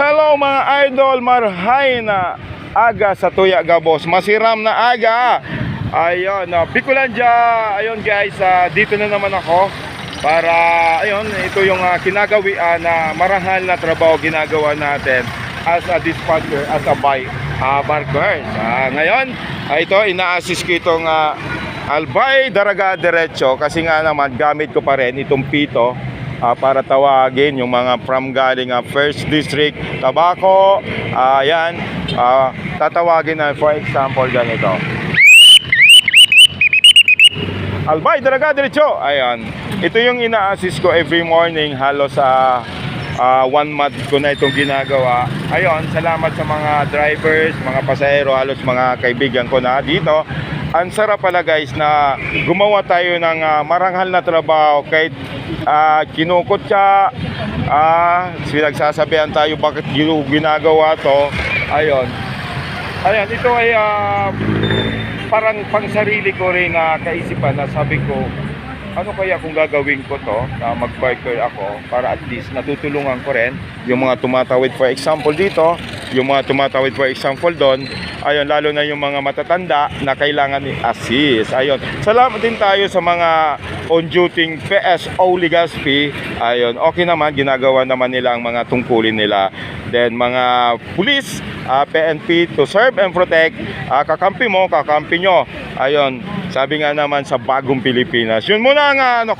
Hello mga idol, marhay na aga sa Tuya Gabos. Masiram na aga. Ayun, Bicolandia. Ayun guys, dito na naman ako para ayun, ito yung kinagawian na marahal na trabaho ginagawa natin as a dispatcher, as a barkers. Ngayon, ito ina-assist ko itong Albay Daraga Diretso kasi nga naman gamit ko pa rin itong pito para tawagin yung mga from galing First District, Tabaco. Ayan, tatawagin na for example ganito. Albay Daraga Diretso. Ayan, ito yung ina-assist ko every morning. Halos 1 month ko na itong ginagawa. Ayun, salamat sa mga drivers, mga pasahero, halos mga kaibigan ko na dito. Ang sarap pala guys na gumawa tayo ng maranghal na trabaho kahit kinukutya, pinagsasabihan tayo bakit ginagawa to. Ayun, ito ay parang pang sarili ko rin kaisipan na sabi ko, ano kaya kung gagawin ko to na mag-biker ako para at least natutulungan ko rin yung mga tumatawid for example dito, yung mga tumatawid for example doon. Ayun, lalo na yung mga matatanda na kailangan i-assist. Ayun, salamat din tayo sa mga on-duty PSO Legazpi. Ayun, okay naman, ginagawa naman nila ang mga tungkulin nila. Then mga pulis, PNP to serve and protect. Kakampi mo, kakampi nyo. Ayun, sabi nga naman sa bagong Pilipinas. Yun muna ang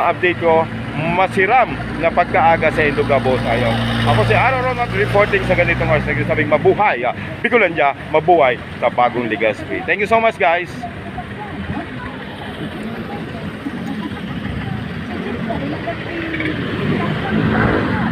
update ko. Masiram na pagkaaga sa Indogabos. Ayun, ako si Aaron Ronald reporting sa ganitong oras. Nagsasabing mabuhay Bicolandia, mabuhay sa bagong Legazpi. Thank you so much guys.